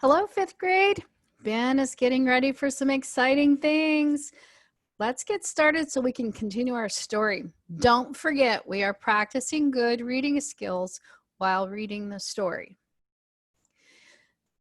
Hello, fifth grade. Ben is getting ready for some exciting things. Let's get started so we can continue our story. Don't forget, we are practicing good reading skills while reading the story.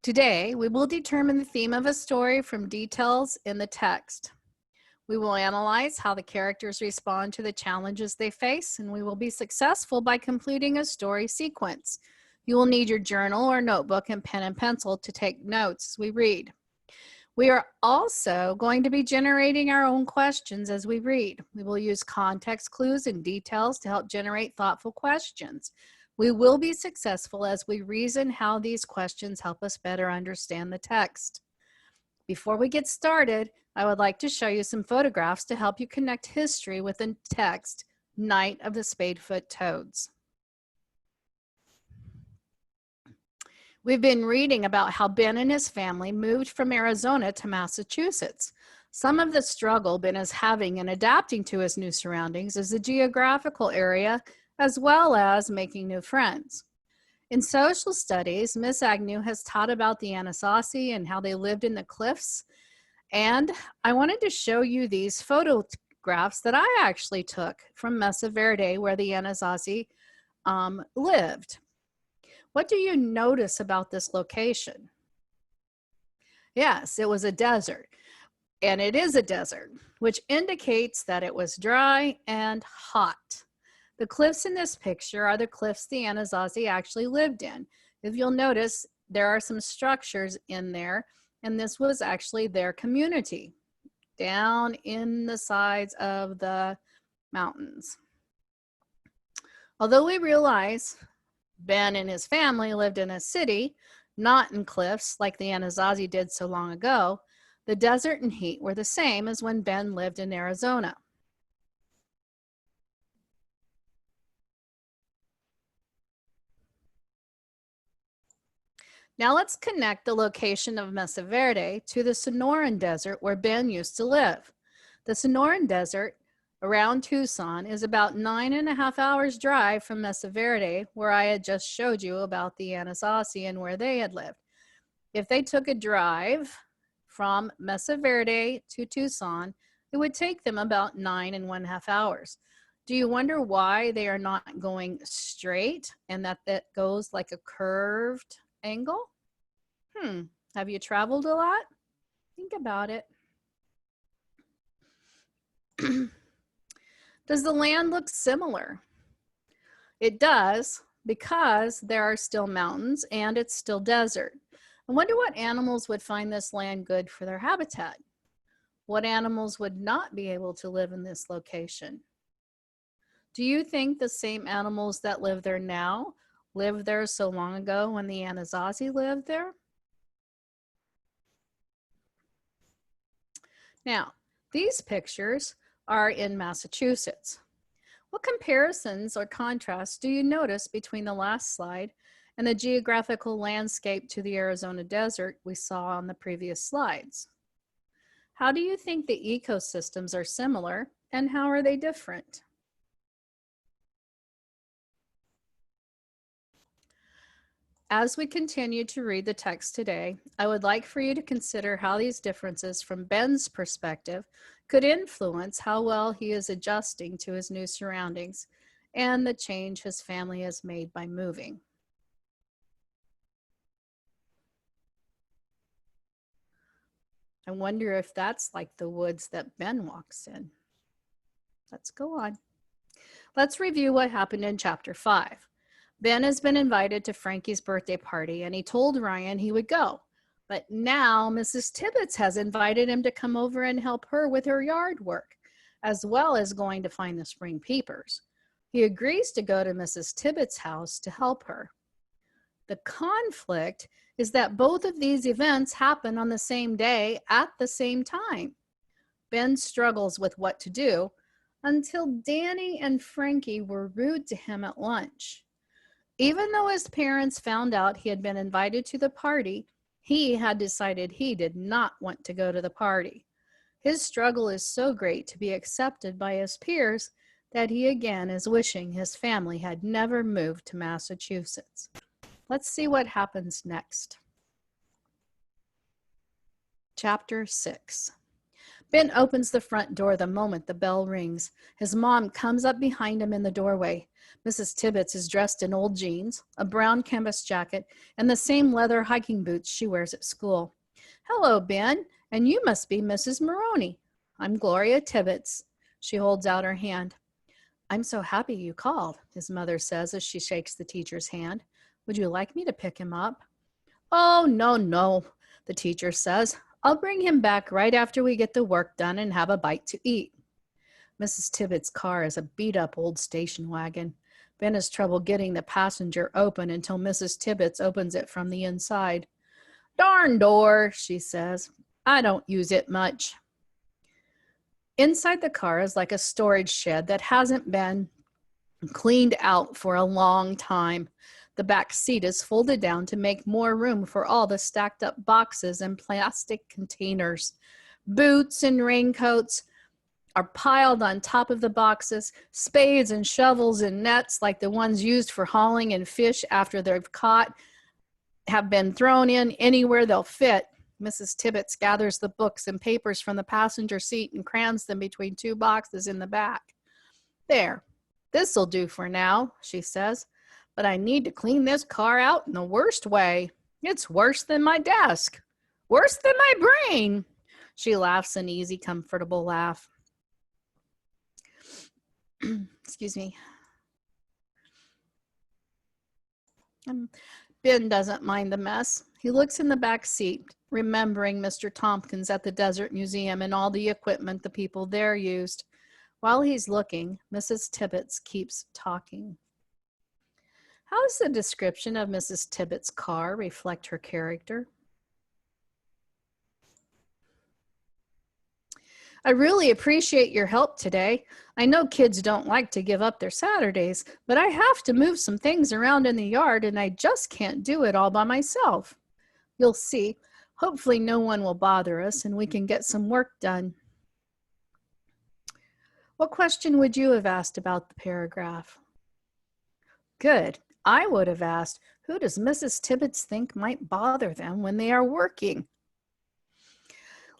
Today, we will determine the theme of a story from details in the text. We will analyze how the characters respond to the challenges they face, and we will be successful by completing a story sequence. You will need your journal or notebook and pen and pencil to take notes as we read. We are also going to be generating our own questions as we read. We will use context clues and details to help generate thoughtful questions. We will be successful as we reason how these questions help us better understand the text. Before we get started, I would like to show you some photographs to help you connect history with the text, Night of the Spadefoot Toads. We've been reading about how Ben and his family moved from Arizona to Massachusetts. Some of the struggle Ben is having in adapting to his new surroundings is the geographical area, as well as making new friends. In social studies, Miss Agnew has taught about the Anasazi and how they lived in the cliffs. And I wanted to show you these photographs that I actually took from Mesa Verde, where the Anasazi lived. What do you notice about this location? Yes, it was a desert, and it is a desert, which indicates that it was dry and hot. The cliffs in this picture are the cliffs the Anasazi actually lived in. If you'll notice, there are some structures in there, and this was actually their community down in the sides of the mountains. Although we realize Ben and his family lived in a city, not in cliffs like the Anasazi did so long ago, the desert and heat were the same as when Ben lived in Arizona. Now let's connect the location of Mesa Verde to the Sonoran Desert where Ben used to live. The Sonoran Desert around Tucson is about 9.5 hours drive from Mesa Verde, where I had just showed you about the Anasazi and where they had lived. If they took a drive from Mesa Verde to Tucson, it would take them about 9.5 hours. Do you wonder why they are not going straight and that goes like a curved angle? Have you traveled a lot? Think about it. Does the land look similar? It does, because there are still mountains and it's still desert. I wonder what animals would find this land good for their habitat. What animals would not be able to live in this location? Do you think the same animals that live there now lived there so long ago when the Anasazi lived there? Now, these pictures are in Massachusetts. What comparisons or contrasts do you notice between the last slide and the geographical landscape to the Arizona desert we saw on the previous slides? How do you think the ecosystems are similar and how are they different? As we continue to read the text today, I would like for you to consider how these differences from Ben's perspective could influence how well he is adjusting to his new surroundings and the change his family has made by moving. I wonder if that's like the woods that Ben walks in. Let's go on. Let's review what happened in chapter 5. Ben has been invited to Frankie's birthday party and he told Ryan he would go. But now Mrs. Tibbetts has invited him to come over and help her with her yard work, as well as going to find the spring peepers. He agrees to go to Mrs. Tibbetts' house to help her. The conflict is that both of these events happen on the same day at the same time. Ben struggles with what to do until Danny and Frankie were rude to him at lunch. Even though his parents found out he had been invited to the party, he had decided he did not want to go to the party. His struggle is so great to be accepted by his peers that he again is wishing his family had never moved to Massachusetts. Let's see what happens next. Chapter 6. Ben opens the front door the moment the bell rings. His mom comes up behind him in the doorway. Mrs. Tibbets is dressed in old jeans, a brown canvas jacket, and the same leather hiking boots she wears at school. "Hello, Ben, and you must be Mrs. Maroney." "I'm Gloria Tibbets." She holds out her hand. "I'm so happy you called," his mother says as she shakes the teacher's hand. "Would you like me to pick him up?" "Oh, no, no," the teacher says. "I'll bring him back right after we get the work done and have a bite to eat." Mrs. Tibbets' car is a beat-up old station wagon. Ben has trouble getting the passenger open until Mrs. Tibbets opens it from the inside. "Darn door," she says. "I don't use it much." Inside the car is like a storage shed that hasn't been cleaned out for a long time. The back seat is folded down to make more room for all the stacked up boxes and plastic containers. Boots and raincoats are piled on top of the boxes. Spades and shovels and nets like the ones used for hauling in fish after they're caught have been thrown in anywhere they'll fit. Mrs. Tibbets gathers the books and papers from the passenger seat and crams them between two boxes in the back. "There, this'll do for now," she says. "But I need to clean this car out in the worst way. It's worse than my desk. Worse than my brain." She laughs an easy, comfortable laugh. Excuse me. Ben doesn't mind the mess. He looks in the back seat, remembering Mr. Tompkins at the Desert Museum and all the equipment the people there used. While he's looking, Mrs. Tibbets keeps talking. How does the description of Mrs. Tibbets' car reflect her character? "I really appreciate your help today. I know kids don't like to give up their Saturdays, but I have to move some things around in the yard and I just can't do it all by myself. You'll see. Hopefully no one will bother us and we can get some work done." What question would you have asked about the paragraph? Good. I would have asked, who does Mrs. Tibbets think might bother them when they are working?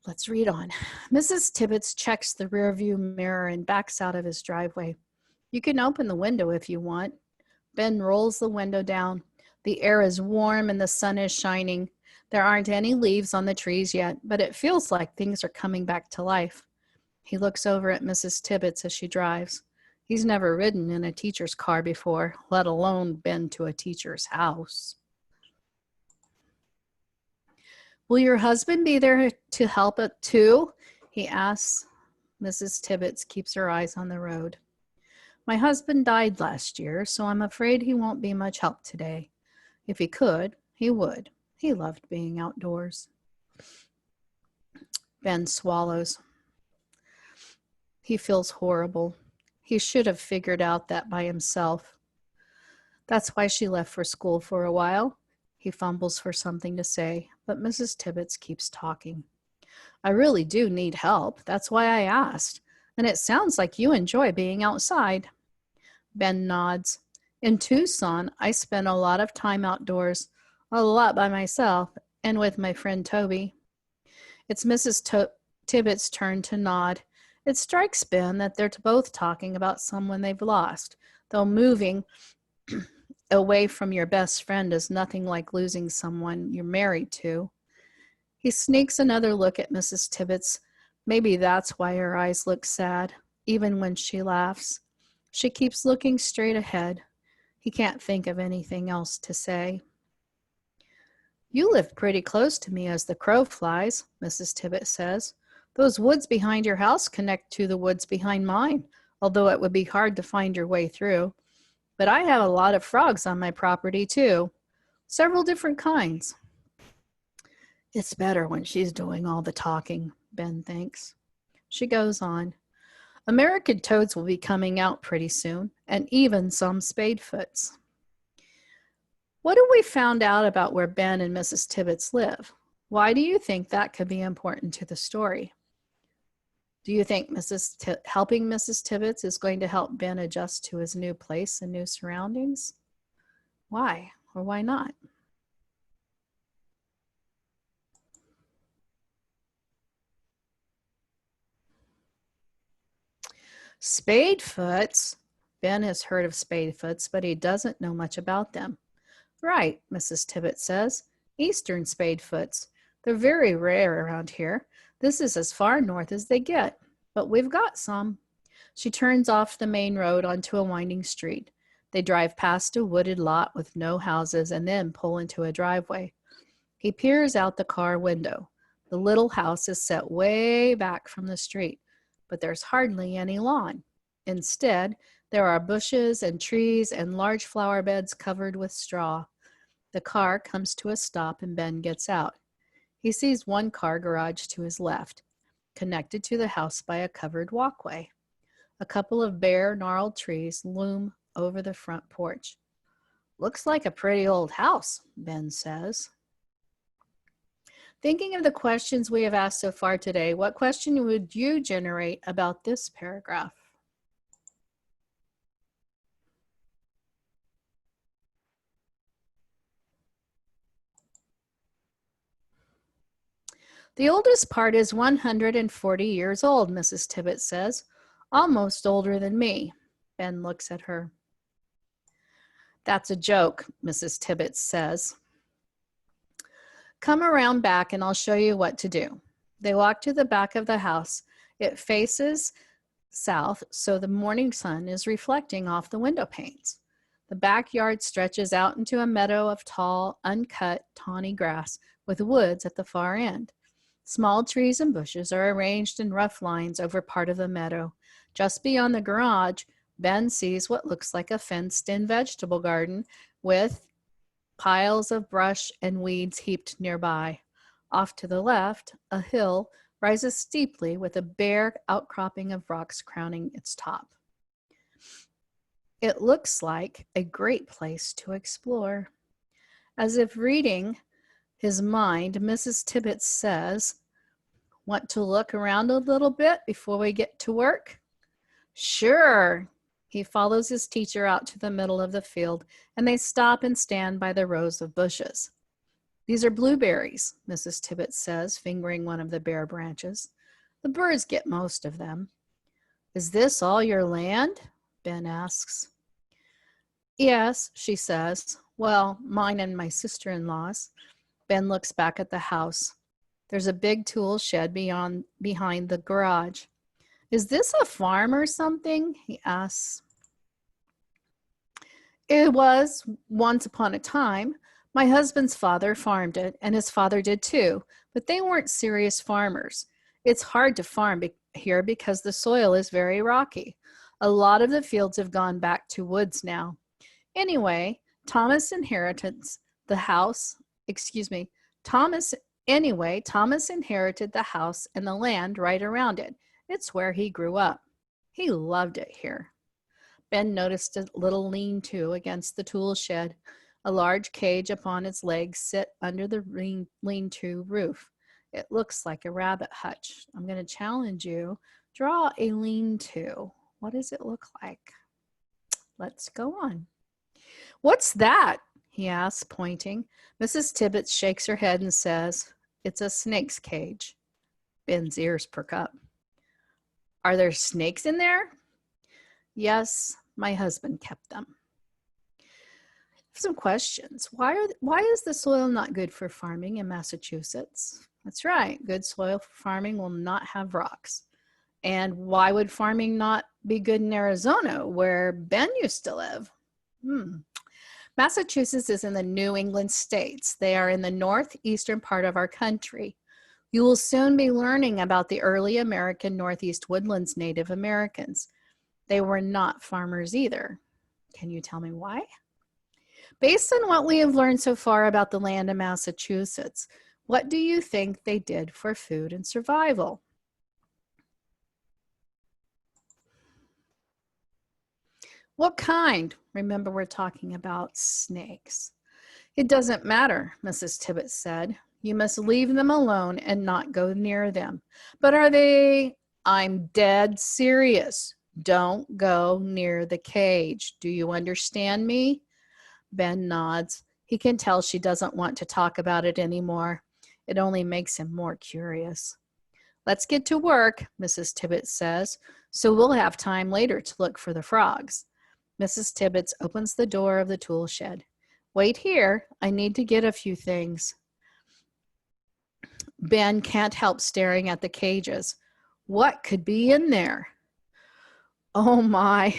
Let's read on. Mrs. Tibbets checks the rearview mirror and backs out of his driveway. "You can open the window if you want." Ben rolls the window down. The air is warm and the sun is shining. There aren't any leaves on the trees yet, but it feels like things are coming back to life. He looks over at Mrs. Tibbets as she drives. He's never ridden in a teacher's car before, let alone been to a teacher's house. "Will your husband be there to help it too?" he asks. Mrs. Tibbets keeps her eyes on the road. "My husband died last year, so I'm afraid he won't be much help today. If he could, he would. He loved being outdoors." Ben swallows. He feels horrible. He should have figured out that by himself. "That's why she left for school for a while." He fumbles for something to say, but Mrs. Tibbets keeps talking. "I really do need help. That's why I asked. And it sounds like you enjoy being outside." Ben nods. "In Tucson, I spent a lot of time outdoors, a lot by myself, and with my friend Toby." It's Mrs. Tibbets' turn to nod. It strikes Ben that they're both talking about someone they've lost, though moving away from your best friend is nothing like losing someone you're married to. He sneaks another look at Mrs. Tibbets. Maybe that's why her eyes look sad, even when she laughs. She keeps looking straight ahead. He can't think of anything else to say. "You live pretty close to me as the crow flies," Mrs. Tibbets says. "Those woods behind your house connect to the woods behind mine, although it would be hard to find your way through. But I have a lot of frogs on my property too, several different kinds." It's better when she's doing all the talking, Ben thinks. She goes on. "American toads will be coming out pretty soon, and even some spadefoots." What have we found out about where Ben and Mrs. Tibbets live? Why do you think that could be important to the story? Do you think helping Mrs. Tibbets is going to help Ben adjust to his new place and new surroundings? Why or why not? Spadefoots? Ben has heard of spadefoots, but he doesn't know much about them. Right, Mrs. Tibbet says. Eastern spadefoots. They're very rare around here. This is as far north as they get, but we've got some. She turns off the main road onto a winding street. They drive past a wooded lot with no houses and then pull into a driveway. He peers out the car window. The little house is set way back from the street, but there's hardly any lawn. Instead, there are bushes and trees and large flower beds covered with straw. The car comes to a stop and Ben gets out. He sees one car garage to his left, connected to the house by a covered walkway. A couple of bare, gnarled trees loom over the front porch. Looks like a pretty old house, Ben says. Thinking of the questions we have asked so far today, what question would you generate about this paragraph? The oldest part is 140 years old, Mrs. Tibbet says. Almost older than me. Ben looks at her. That's a joke, Mrs. Tibbet says. Come around back and I'll show you what to do. They walk to the back of the house. It faces south, so the morning sun is reflecting off the window panes. The backyard stretches out into a meadow of tall, uncut, tawny grass with woods at the far end. Small trees and bushes are arranged in rough lines over part of the meadow. Just beyond the garage, Ben sees what looks like a fenced-in vegetable garden with piles of brush and weeds heaped nearby. Off to the left, a hill rises steeply with a bare outcropping of rocks crowning its top. It looks like a great place to explore. As if reading his mind, Mrs. Tibbet says, "Want to look around a little bit before we get to work?" Sure. He follows his teacher out to the middle of the field, and they stop and stand by the rows of bushes. These are blueberries, Mrs. Tibbet says, fingering one of the bare branches. The birds get most of them. Is this all your land? Ben asks. Yes, she says. Well, mine and my sister-in-law's. Ben looks back at the house. There's a big tool shed behind the garage. Is this a farm or something? He asks. It was once upon a time. My husband's father farmed it, and his father did too, but they weren't serious farmers. It's hard to farm here because the soil is very rocky. A lot of the fields have gone back to woods now. Anyway, Thomas inherited the house and the land right around it. It's where he grew up. He loved it here. Ben noticed a little lean-to against the tool shed. A large cage upon its legs sit under the lean-to roof. It looks like a rabbit hutch. I'm going to challenge you. Draw a lean-to. What does it look like? Let's go on. What's that? He asks, pointing. Mrs. Tibbet shakes her head and says, it's a snake's cage. Ben's ears perk up. Are there snakes in there? Yes, my husband kept them. Some questions. Why is the soil not good for farming in Massachusetts? That's right. Good soil for farming will not have rocks. And why would farming not be good in Arizona, where Ben used to live? Massachusetts is in the New England states. They are in the northeastern part of our country. You will soon be learning about the early American Northeast Woodlands Native Americans. They were not farmers either. Can you tell me why? Based on what we have learned so far about the land of Massachusetts, what do you think they did for food and survival? What kind? Remember, we're talking about snakes. It doesn't matter, Mrs. Tibbet said. You must leave them alone and not go near them. But are they? I'm dead serious. Don't go near the cage. Do you understand me? Ben nods. He can tell she doesn't want to talk about it anymore. It only makes him more curious. Let's get to work, Mrs. Tibbets says, so we'll have time later to look for the frogs. Mrs. Tibbets opens the door of the tool shed. Wait here, I need to get a few things. Ben can't help staring at the cages. What could be in there? Oh my,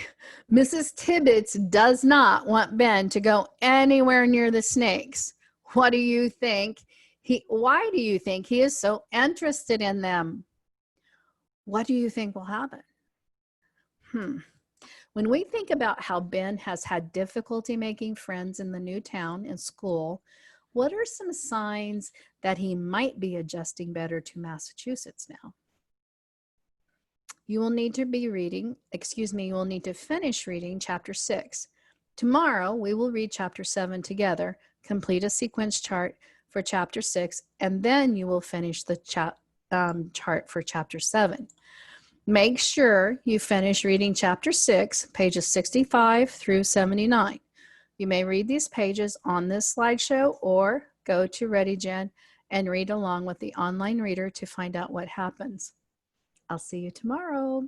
Mrs. Tibbets does not want Ben to go anywhere near the snakes. What do you think? Why do you think he is so interested in them? What do you think will happen? When we think about how Ben has had difficulty making friends in the new town and school, what are some signs that he might be adjusting better to Massachusetts now? You will need to finish reading chapter 6. Tomorrow, we will read chapter 7 together, complete a sequence chart for chapter 6, and then you will finish the chart for chapter 7. Make sure you finish reading chapter 6, pages 65 through 79. You may read these pages on this slideshow or go to ReadyGen and read along with the online reader to find out what happens. I'll see you tomorrow.